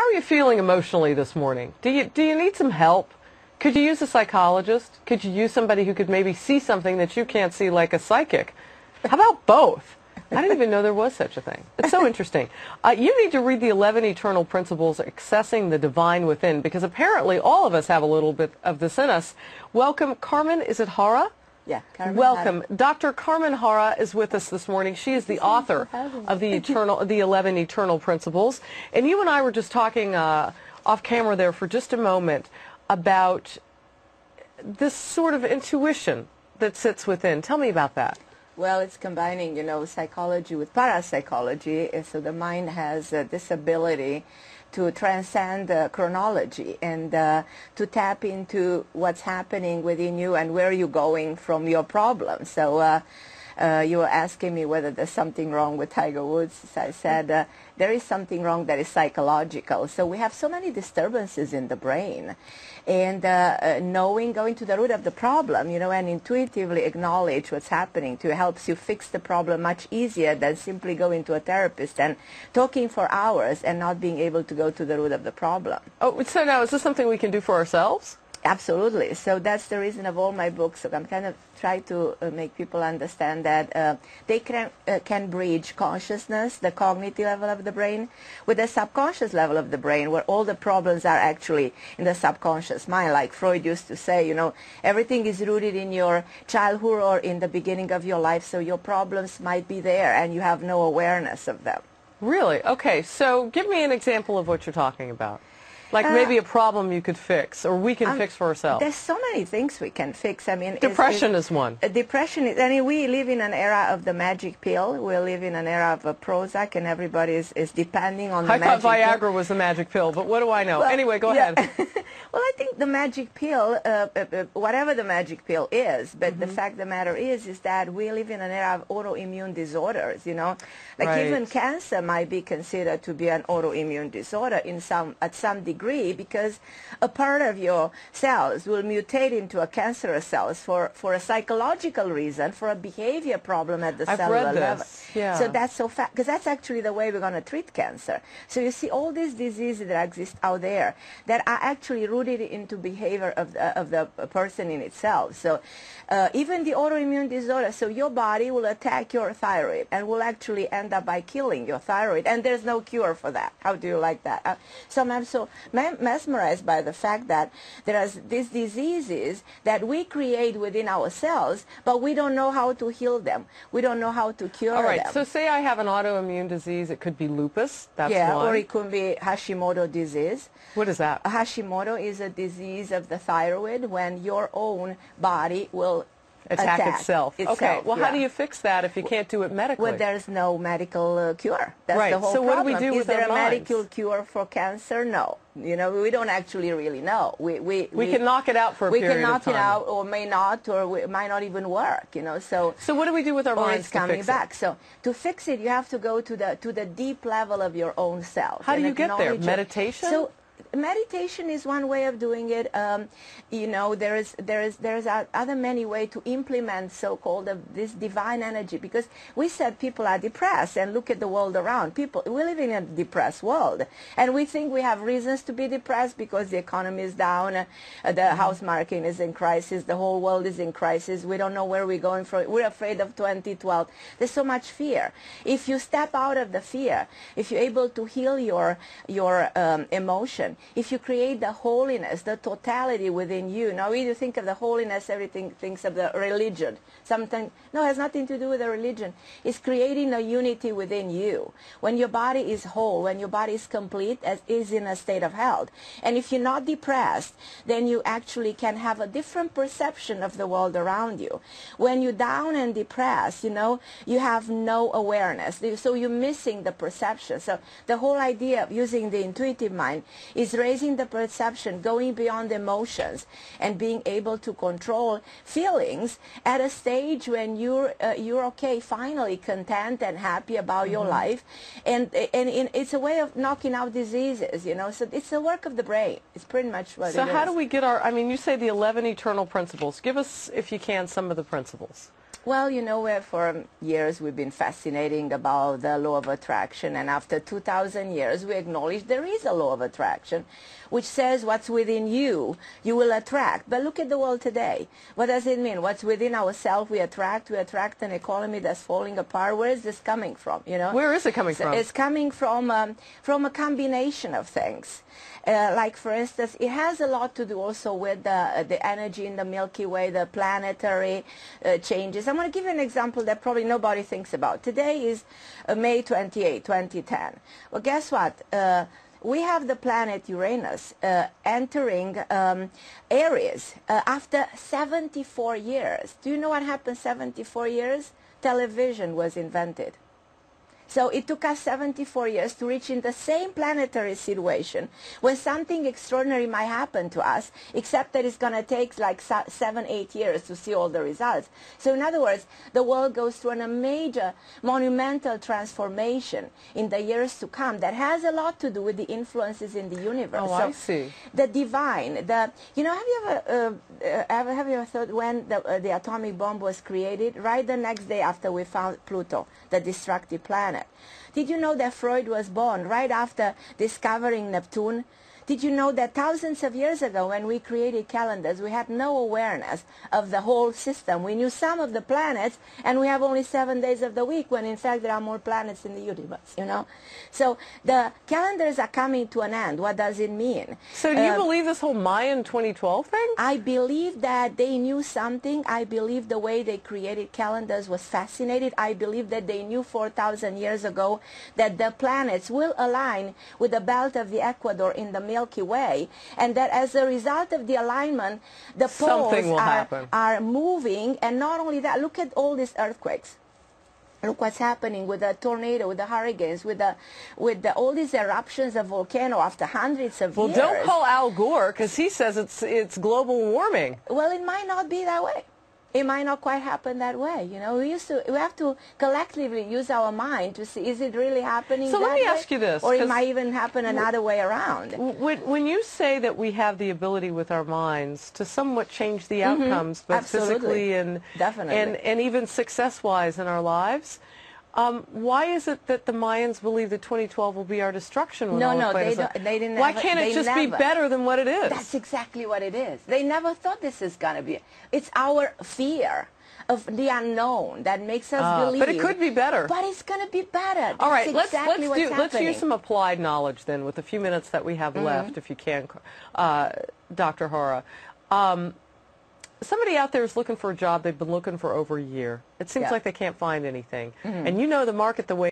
are you feeling emotionally this morning? Do you need some help? Could you use a psychologist? Could you use somebody who could maybe see something that you can't see, like a psychic? How about both? I didn't even know there was such a thing. It's so interesting. You need to read the 11 Eternal Principles, Accessing the Divine Within, because apparently all of us have a little bit of this in us. Welcome, Carmen, is it Harra? Yeah, Carmen Welcome. Harra. Dr. Carmen Harra is with us this morning. She is the author of the 11 Eternal Principles. And you and I were just talking off camera there for just a moment about this sort of intuition that sits within. Tell me about that. Well, it's combining, psychology with parapsychology. So the mind has this ability to transcend chronology and to tap into what's happening within you and where you're going from your problem. So you were asking me whether there's something wrong with Tiger Woods. So I said there is something wrong that is psychological. So we have so many disturbances in the brain. And going to the root of the problem, and intuitively acknowledge what's happening to helps you fix the problem much easier than simply going to a therapist and talking for hours and not being able to go to the root of the problem. Oh, so now is this something we can do for ourselves? Absolutely. So that's the reason of all my books. So I'm kind of trying to make people understand that they can bridge consciousness, the cognitive level of the brain, with the subconscious level of the brain, where all the problems are actually in the subconscious mind. Like Freud used to say, everything is rooted in your childhood or in the beginning of your life, so your problems might be there and you have no awareness of them. Really? Okay. So give me an example of what you're talking about. Like maybe a problem you could fix, or we can fix for ourselves. There's so many things we can fix. I mean, depression is one. Depression is. We live in an era of the magic pill. We live in an era of Prozac, and everybody is depending on the magic pill. I thought Viagra was the magic pill, but what do I know? Well, anyway, go ahead. Well, I think the magic pill, whatever the magic pill is, but the fact of the matter is that we live in an era of autoimmune disorders. Like even cancer might be considered to be an autoimmune disorder at some degree, because a part of your cells will mutate into a cancerous cells for a psychological reason, for a behavior problem at the cellular level. Yeah. So that's so fast, because that's actually the way we're going to treat cancer. So you see all these diseases that exist out there that are actually rooted into behavior of the person in itself. So even the autoimmune disorder, so your body will attack your thyroid and will actually end up by killing your thyroid, and there's no cure for that. How do you like that? So I'm so mesmerized by the fact that there are these diseases that we create within ourselves, but we don't know how to heal them. We don't know how to cure them. All right, so say I have an autoimmune disease. It could be lupus. That's one. Or it could be Hashimoto disease. What is that? Hashimoto is a disease of the thyroid when your own body will attack itself. Okay, well, how do you fix that if you can't do it medically? Well, there's no medical cure. That's right. the whole so problem. What do we do is with there our a minds? medical cure for cancer? No. We don't actually really know. We can knock it out for a period of time. We can knock it out, or may not, or it might not even work. So what do we do with our minds it's coming back. So to fix it, you have to go to the deep level of your own self. How do you get there? Meditation? So meditation is one way of doing it. There's other many ways to implement so-called this divine energy, because we said people are depressed, and look at the world around. We live in a depressed world, and we think we have reasons to be depressed because the economy is down, the house market is in crisis, the whole world is in crisis. We don't know where we're going from. We're afraid of 2012. There's so much fear. If you step out of the fear, if you're able to heal your emotion, if you create the holiness, the totality within you. Now, when you think of the holiness, everything thinks of the religion. Sometimes, no, it has nothing to do with the religion. It's creating a unity within you. When your body is whole, when your body is complete, as is in a state of health. And if you're not depressed, then you actually can have a different perception of the world around you. When you're down and depressed, you have no awareness. So you're missing the perception. So the whole idea of using the intuitive mind is raising the perception, going beyond emotions, and being able to control feelings at a stage when you're okay, finally content and happy about your life, and it's a way of knocking out diseases, So it's the work of the brain. It's pretty much what it is. So how do we get you say the 11 eternal principles. Give us, if you can, some of the principles. Well, you know, for years we've been fascinating about the law of attraction, and after 2,000 years we acknowledge there is a law of attraction which says what's within you, you will attract. But look at the world today. What does it mean? What's within ourselves we attract. We attract an economy that's falling apart. Where is this coming from, you know? Where is it coming from? It's coming from a combination of things. Like, for instance, it has a lot to do also with the energy in the Milky Way, the planetary changes. I'm going to give you an example that probably nobody thinks about. Today is May 28, 2010. Well, guess what? We have the planet Uranus entering Aries after 74 years. Do you know what happened 74 years? Television was invented. So it took us 74 years to reach in the same planetary situation when something extraordinary might happen to us, except that it's going to take like 7-8 years to see all the results. So in other words, the world goes through a major, monumental transformation in the years to come that has a lot to do with the influences in the universe. Oh, I see. The divine, you know, have you ever thought when the atomic bomb was created, right the next day after we found Pluto, the destructive planet? Did you know that Freud was born right after discovering Neptune? Did you know that thousands of years ago when we created calendars, we had no awareness of the whole system? We knew some of the planets, and we have only 7 days of the week, when in fact there are more planets in the universe, you know? So the calendars are coming to an end. What does it mean? So do you believe this whole Mayan 2012 thing? I believe that they knew something. I believe the way they created calendars was fascinating. I believe that they knew 4,000 years ago that the planets will align with the belt of the Ecuador in the Milky Way, and that as a result of the alignment, the poles are moving. And not only that, look at all these earthquakes. Look what's happening with the tornado, with the hurricanes, with all these eruptions of volcano after hundreds of years. Well, don't call Al Gore, because he says it's global warming. Well, it might not be that way. It might not quite happen that way, you know. We have to collectively use our mind to see, is it really happening so that way? let me ask you this. Or it might even happen another way around. When you say that we have the ability with our minds to somewhat change the outcomes, but physically and even success-wise in our lives, why is it that the Mayans believe that 2012 will be our destruction? No, they didn't. Why can't it just be better than what it is? That's exactly what it is. They never thought this is going to be. It's our fear of the unknown that makes us believe. But it could be better. But it's going to be better. That's all right, let's use some applied knowledge then with the few minutes that we have left, if you can, Dr. Harra. Somebody out there is looking for a job they've been looking for over a year. It seems like they can't find anything. And you know the market the way